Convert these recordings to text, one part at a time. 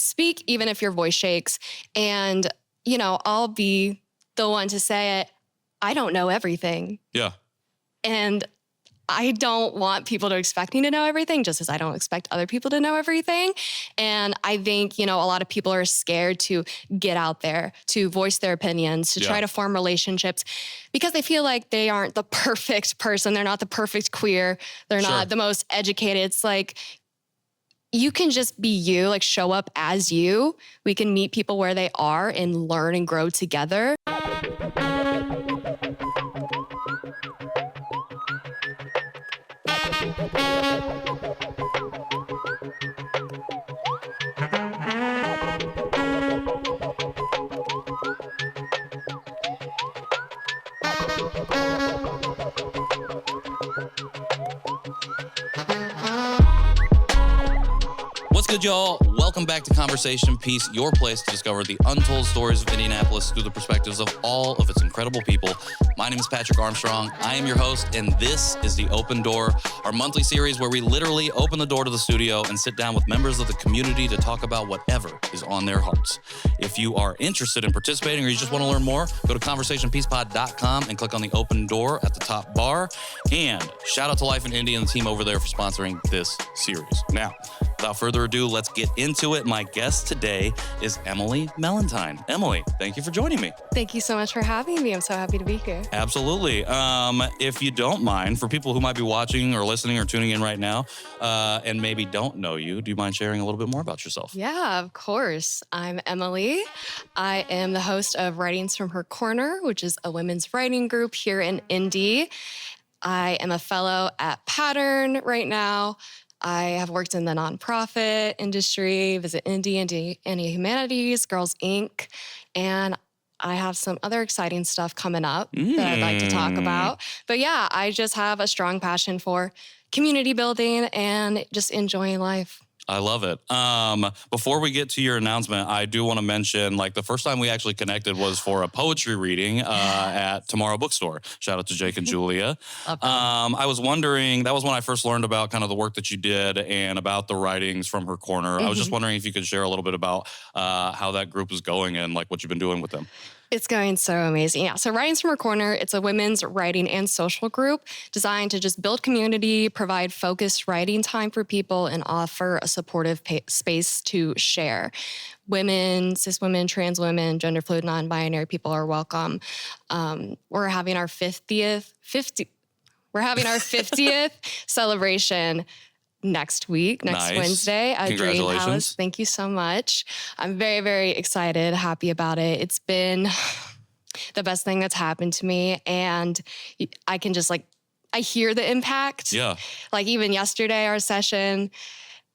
speak, even if your voice shakes. And, I'll be the one to say it. I don't know everything. Yeah. And I don't want people to expect me to know everything, just as I don't expect other people to know everything. And I think, a lot of people are scared to get out there, to voice their opinions, to try to form relationships because they feel like they aren't the perfect person. They're not the perfect queer. They're not the most educated. It's like, you can just be you, like show up as you. We can meet people where they are and learn and grow together. What's good, y'all? Welcome back to Conversation Piece, your place to discover the untold stories of Indianapolis through the perspectives of all of its incredible people. My name is Patrick Armstrong. I am your host, and this is The Open Door, our monthly series where we literally open the door to the studio and sit down with members of the community to talk about whatever is on their hearts. If you are interested in participating or you just want to learn more, go to conversationpiecepod.com and click on the open door at the top bar. And shout out to Life in Indy and the team over there for sponsoring this series. Now, without further ado, let's get into it. My guest today is Emily Mellentine. Emily, thank you for joining me. Thank you so much for having me. I'm so happy to be here. Absolutely. If you don't mind, for people who might be watching or listening or tuning in right now and maybe don't know you, do you mind sharing a little bit more about yourself? Yeah, of course. I'm Emily. I am the host of Writings from Her Corner, which is a women's writing group here in Indy. I am a fellow at Pattern right now. I have worked in the nonprofit industry, Visit Indy, Indiana Humanities, Girls Inc., and I have some other exciting stuff coming up that I'd like to talk about. But yeah, I just have a strong passion for community building and just enjoying life. I love it. Before we get to your announcement, I do want to mention, the first time we actually connected was for a poetry reading at Tomorrow Bookstore. Shout out to Jake and Julia. I was wondering, that was when I first learned about kind of the work that you did and about the writings from Her Corner. I was just wondering if you could share a little bit about how that group is going and what you've been doing with them. It's going so amazing. Yeah. So Writings from Her Corner, it's a women's writing and social group designed to just build community, provide focused writing time for people, and offer a supportive space to share. Women, cis women, trans women, gender fluid, non-binary people are welcome. We're having our 50th celebration next week, next Wednesday at Dream House. Thank you so much. I'm very, very excited, happy about it. It's been the best thing that's happened to me. And I can just I hear the impact. Yeah. Even yesterday, our session,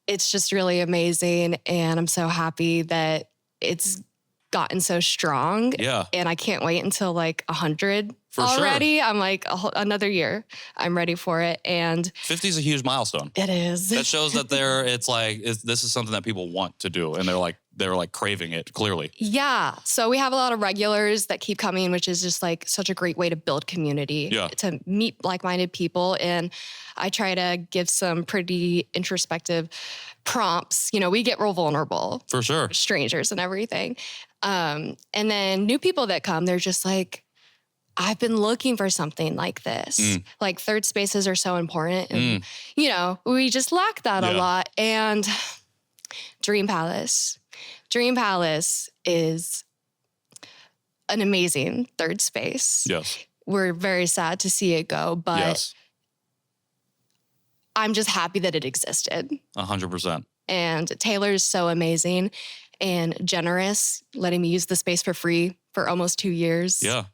it's just really amazing. And I'm so happy that it's gotten so strong. Yeah. And I can't wait until 100 for already. Sure. I'm another year. I'm ready for it. And 50 is a huge milestone. It is. That shows that this is something that people want to do, and they're craving it clearly. Yeah. So we have a lot of regulars that keep coming, which is just such a great way to build community, to meet like-minded people. And I try to give some pretty introspective prompts. We get real vulnerable. For sure. Strangers and everything. And then new people that come, they're just I've been looking for something like this. Third spaces are so important. And, we just lack that a lot. And Dream Palace is an amazing third space. Yes. We're very sad to see it go, but I'm just happy that it existed. 100%. And Taylor's so amazing and generous, letting me use the space for free for almost 2 years. Yeah.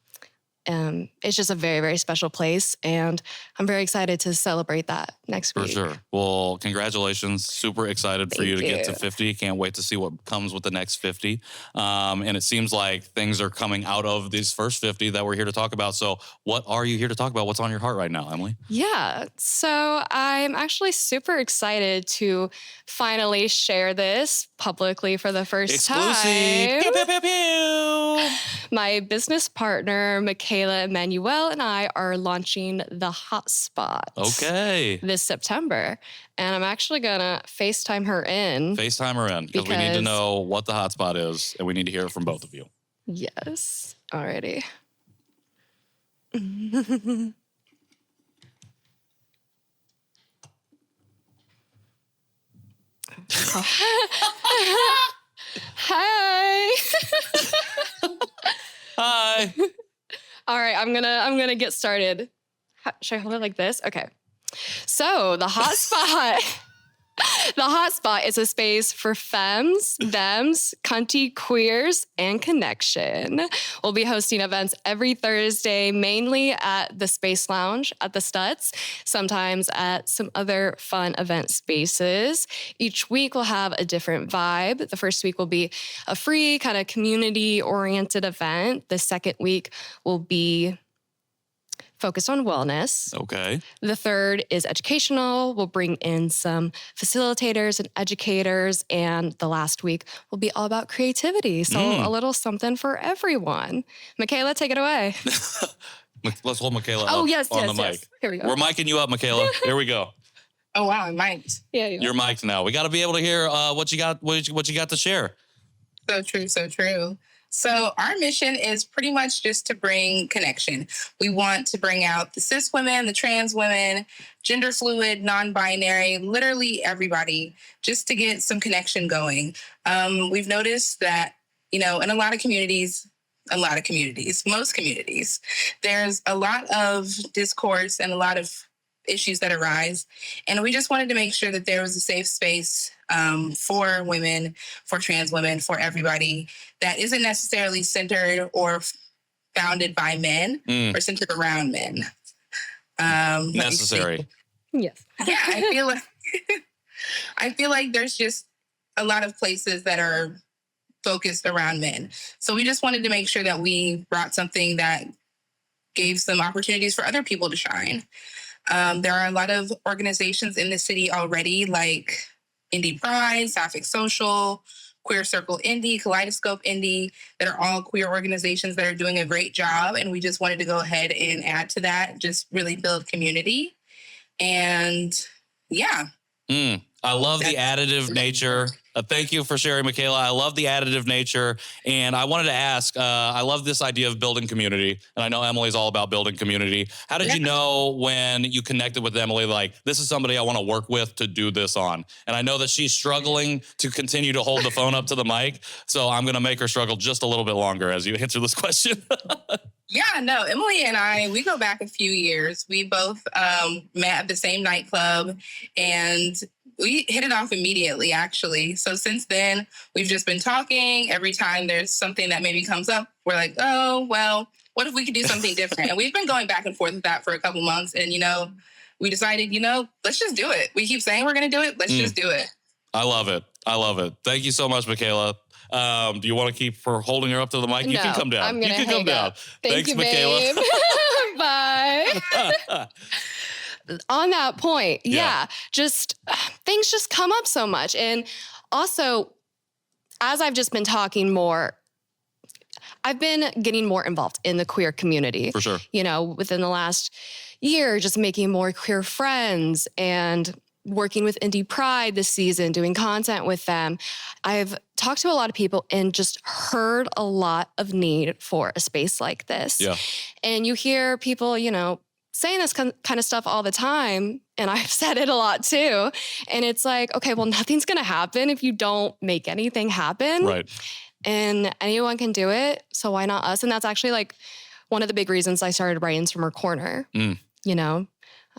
It's just a very, very special place. And I'm very excited to celebrate that next week. For sure. Well, congratulations. Super excited for you to get to 50. Can't wait to see what comes with the next 50. And it seems like things are coming out of these first 50 that we're here to talk about. So what are you here to talk about? What's on your heart right now, Emily? Yeah. So I'm actually super excited to finally share this publicly for the first Exclusive. time. Pew, pew, pew, pew. My business partner, Michaela, Emanual, and I are launching the Haute Spot. Okay. This September. And I'm actually going to FaceTime her in. FaceTime her in because we need to know what the Haute Spot is and we need to hear it from both of you. Yes. Alrighty. Hi. Hi. All right, I'm gonna get started. Should I hold it like this? Okay. So the Haute Spot. The Haute Spot is a space for femmes, thems, cunty, queers, and connection. We'll be hosting events every Thursday, mainly at the Space Lounge at the Stutz, sometimes at some other fun event spaces. Each week we'll have a different vibe. The first week will be a free kind of community-oriented event. The second week will be focused on wellness. Okay. The third is educational. We'll bring in some facilitators and educators. And the last week will be all about creativity. So a little something for everyone. Michaela, take it away. Let's hold Michaela Oh, up yes, on yes, the mic. yes. Here we go. We're micing you up, Michaela. Here we go. Oh, wow, I'm mic'd. Yeah, You're mic'd now. We got to be able to hear what you got to share. So true, so true. So our mission is pretty much just to bring connection. We want to bring out the cis women, the trans women, gender fluid, non-binary, literally everybody, just to get some connection going. We've noticed that, in a lot of communities, most communities, there's a lot of discourse and a lot of issues that arise. And we just wanted to make sure that there was a safe space for women, for trans women, for everybody that isn't necessarily centered or founded by men or centered around men. Necessary. Yes. Yeah, I feel like there's just a lot of places that are focused around men. So we just wanted to make sure that we brought something that gave some opportunities for other people to shine. There are a lot of organizations in the city already, like Indie Pride, Sapphic Social, Queer Circle Indie, Kaleidoscope Indie, that are all queer organizations that are doing a great job. And we just wanted to go ahead and add to that, just really build community. And yeah. I love the additive nature. Thank you for sharing, Michaela. I love the additive nature. And I wanted to ask, I love this idea of building community. And I know Emily's all about building community. How did you know when you connected with Emily, like, this is somebody I want to work with to do this on? And I know that she's struggling to continue to hold the phone up to the mic. So I'm going to make her struggle just a little bit longer as you answer this question. Yeah, no, Emily and I, we go back a few years. We both met at the same nightclub and we hit it off immediately, actually. So since then, we've just been talking. Every time there's something that maybe comes up, we're like, oh, well, what if we could do something different? And we've been going back and forth with that for a couple months. And, we decided, let's just do it. We keep saying we're going to do it. Let's just do it. I love it. I love it. Thank you so much, Michaela. Do you want to keep her holding her up to the mic? You can come down. I'm gonna you can come down. up. Thanks, you, Michaela. Bye. On that point, just things just come up so much. And also, as I've just been talking more, I've been getting more involved in the queer community. For sure. Within the last year, just making more queer friends and working with Indie Pride this season, doing content with them. I've talked to a lot of people and just heard a lot of need for a space like this. Yeah. And you hear people, saying this kind of stuff all the time. And I've said it a lot too. And it's like, okay, well, nothing's going to happen if you don't make anything happen. Right. And anyone can do it. So why not us? And that's actually like one of the big reasons I started Writings from Her Corner. I'm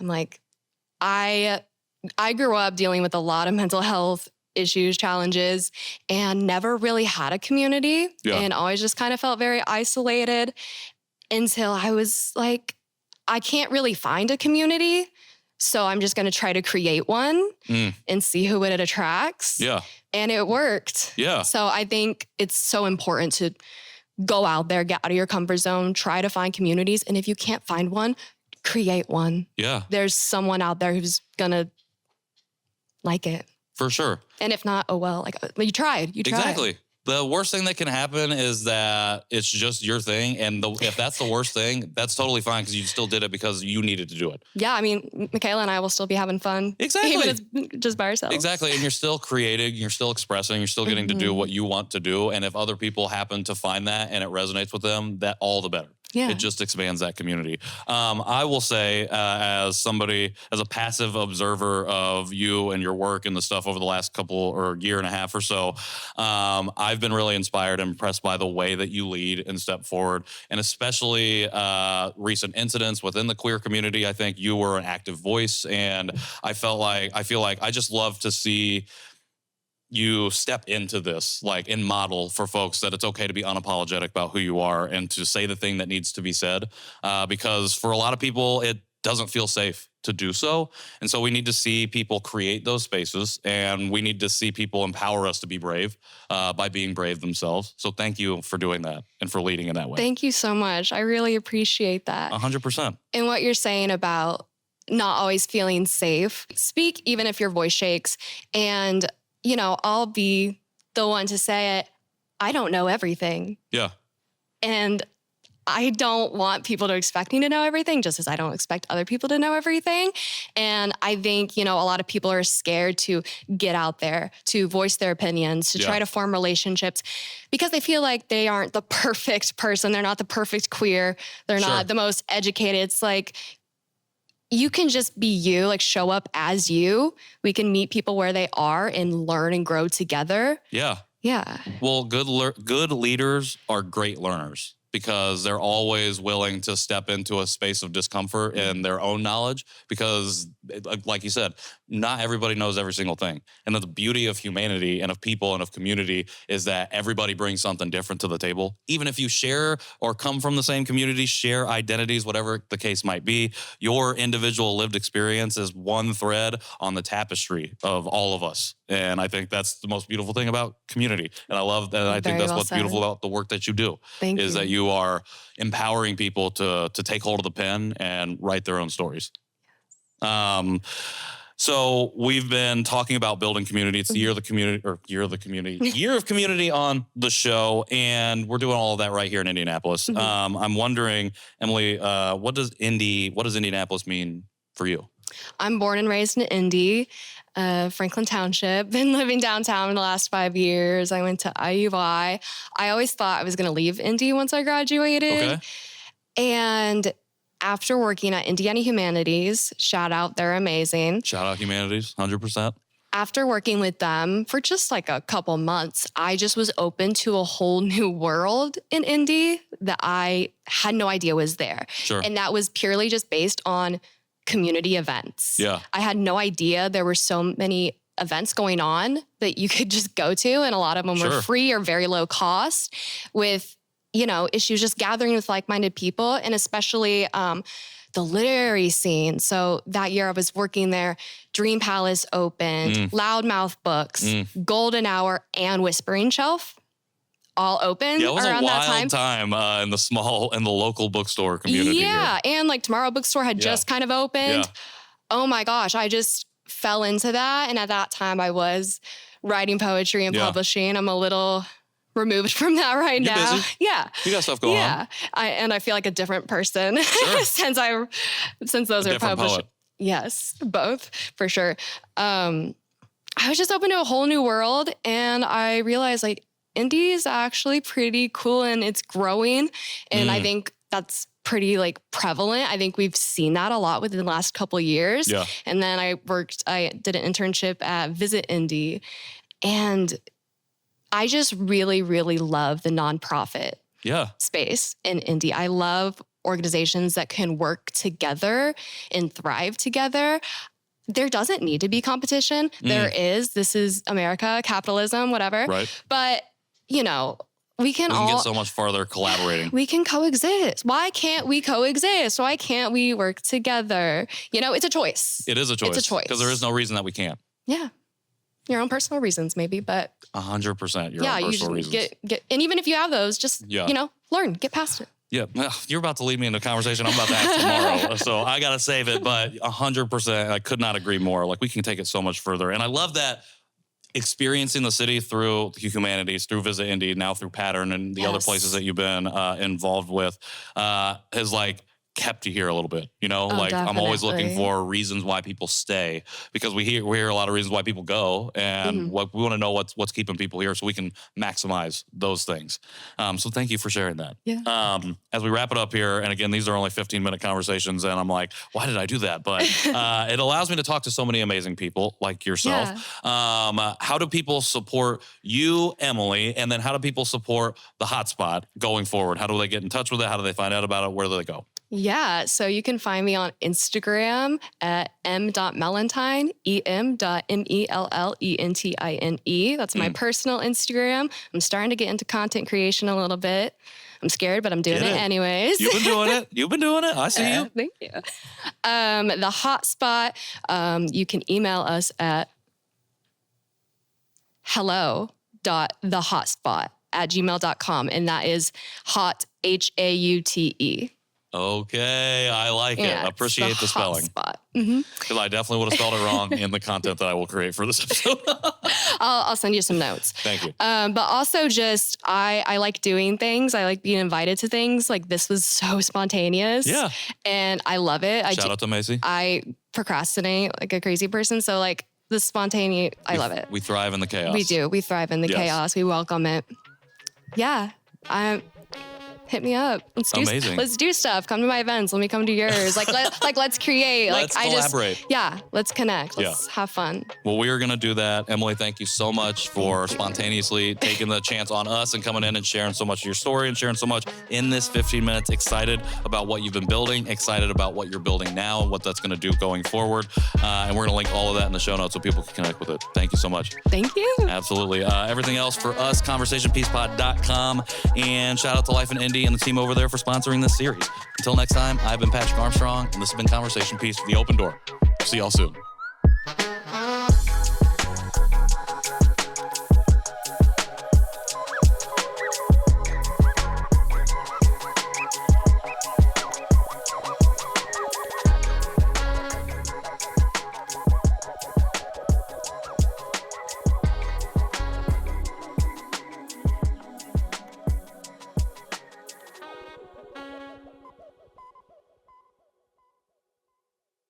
like, I grew up dealing with a lot of mental health issues, challenges, and never really had a community and always just kind of felt very isolated until I was like, I can't really find a community. So I'm just going to try to create one and see who it attracts. Yeah. And it worked. Yeah. So I think it's so important to go out there, get out of your comfort zone, try to find communities. And if you can't find one, create one. Yeah. There's someone out there who's going to like it. For sure. And if not, oh well, like you tried. Exactly. The worst thing that can happen is that it's just your thing. And if that's the worst thing, that's totally fine because you still did it because you needed to do it. Yeah, I mean, Michaela and I will still be having fun. Exactly. Even if it's just by ourselves. Exactly. And you're still creating, you're still expressing, you're still getting to do what you want to do. And if other people happen to find that and it resonates with them, that all the better. Yeah. It just expands that community. I will say, as a passive observer of you and your work and the stuff over the last couple or year and a half or so, I've been really inspired and impressed by the way that you lead and step forward, and especially recent incidents within the queer community. I think you were an active voice, and I feel like I just love to see you step into this, like, and model for folks that it's okay to be unapologetic about who you are and to say the thing that needs to be said. Because for a lot of people, it doesn't feel safe to do so. And so we need to see people create those spaces, and we need to see people empower us to be brave by being brave themselves. So thank you for doing that and for leading in that way. Thank you so much. I really appreciate that. 100%. And what you're saying about not always feeling safe, speak even if your voice shakes. And I'll be the one to say it. I don't know everything. Yeah. And I don't want people to expect me to know everything, just as I don't expect other people to know everything. And I think, a lot of people are scared to get out there, to voice their opinions, to try to form relationships because they feel like they aren't the perfect person. They're not the perfect queer. They're not the most educated. It's like, you can just be you, like show up as you. We can meet people where they are and learn and grow together. Yeah. Yeah. Well, good leaders are great learners because they're always willing to step into a space of discomfort in their own knowledge because, like you said, not everybody knows every single thing. And the beauty of humanity and of people and of community is that everybody brings something different to the table. Even if you share or come from the same community, share identities, whatever the case might be, your individual lived experience is one thread on the tapestry of all of us. And I think that's the most beautiful thing about community. And I love that. I think that's what's beautiful about the work that you do. Thank you. That you are empowering people to take hold of the pen and write their own stories. So we've been talking about building community. It's the year of the community on the show. And we're doing all of that right here in Indianapolis. I'm wondering, Emily, what does Indianapolis mean for you? I'm born and raised in Indy, Franklin Township. Been living downtown in the last 5 years. I went to IUI. I always thought I was going to leave Indy once I graduated. Okay. And after working at Indiana Humanities, shout out, they're amazing. Shout out Humanities, 100%. After working with them for just like a couple months, I just was open to a whole new world in Indy that I had no idea was there. Sure. And that was purely just based on community events. Yeah. I had no idea there were so many events going on that you could just go to, and a lot of them were free or very low cost with, issues just gathering with like-minded people, and especially the literary scene. So that year I was working there, Dream Palace opened, Loudmouth Books, Golden Hour, and Whispering Shelf all open. Yeah, it was around a that wild time in the local bookstore community. Yeah, here. and like Tomorrow Bookstore had just kind of opened. Yeah. Oh my gosh, I just fell into that. And at that time I was writing poetry and publishing. I'm a little removed from that right You're now. busy. Yeah. You got stuff going on. Yeah. I feel like a different person since those are published. Poet. Yes, both for sure. I was just open to a whole new world, and I realized like Indy is actually pretty cool and it's growing. And I think that's pretty like prevalent. I think we've seen that a lot within the last couple of years. Yeah. And then I did an internship at Visit Indy, and I just really, really love the nonprofit space in Indy. I love organizations that can work together and thrive together. There doesn't need to be competition. There is. This is America, capitalism, whatever. Right. But, we can get so much farther collaborating. We can coexist. Why can't we coexist? Why can't we work together? It's a choice. It is a choice. It's a choice. Because there is no reason that we can't. Yeah. Your own personal reasons, maybe, but 100% your own personal reasons. And even if you have those, just, learn, get past it. Yeah, you're about to lead me into a conversation I'm about to have tomorrow, so I got to save it. But 100%, I could not agree more. Like, we can take it so much further. And I love that experiencing the city through the Humanities, through Visit Indy, now through Pattern and the other places that you've been involved with, has like kept you here a little bit, you know, like definitely. I'm always looking for reasons why people stay, because we hear a lot of reasons why people go, and what we want to know what's keeping people here so we can maximize those things. So thank you for sharing that. Yeah. As we wrap it up here, and again, these are only 15-minute conversations, and I'm like, why did I do that? But it allows me to talk to so many amazing people like yourself. Yeah. How do people support you, Emily, and then how do people support the Haute Spot going forward? How do they get in touch with it? How do they find out about it? Where do they go? Yeah, so you can find me on Instagram at m.mellentine, em.mellentine. That's my personal Instagram. I'm starting to get into content creation a little bit. I'm scared, but I'm doing it anyways. You've been doing it. You've been doing it. I see you. Thank you. The Haute Spot, you can email us at hello.thehautespot@gmail.com, and that is hot, Haute. Okay, I like it. Appreciate the spelling. Because I definitely would have spelled it wrong in the content that I will create for this episode. I'll send you some notes. Thank you. But also just, I like doing things. I like being invited to things. Like this was so spontaneous. Yeah. And I love it. Shout out to Macy. I procrastinate like a crazy person. So like the spontaneous, I love it. We thrive in the chaos. We do. We thrive in the chaos. We welcome it. Yeah. Hit me up. Let's do stuff. Come to my events. Let me come to yours. Let's create. Let's collaborate. Let's connect. Let's have fun. Well, we are going to do that. Emily, thank you so much for spontaneously taking the chance on us and coming in and sharing so much of your story and sharing so much in this 15 minutes. Excited about what you've been building, excited about what you're building now and what that's going to do going forward. And we're going to link all of that in the show notes so people can connect with it. Thank you so much. Thank you. Absolutely. Everything else for us, conversationpeacepod.com. And shout out to Life in Indy and the team over there for sponsoring this series. Until next time, I've been Patrick Armstrong, and this has been Conversation Piece, The Open Door. See y'all soon.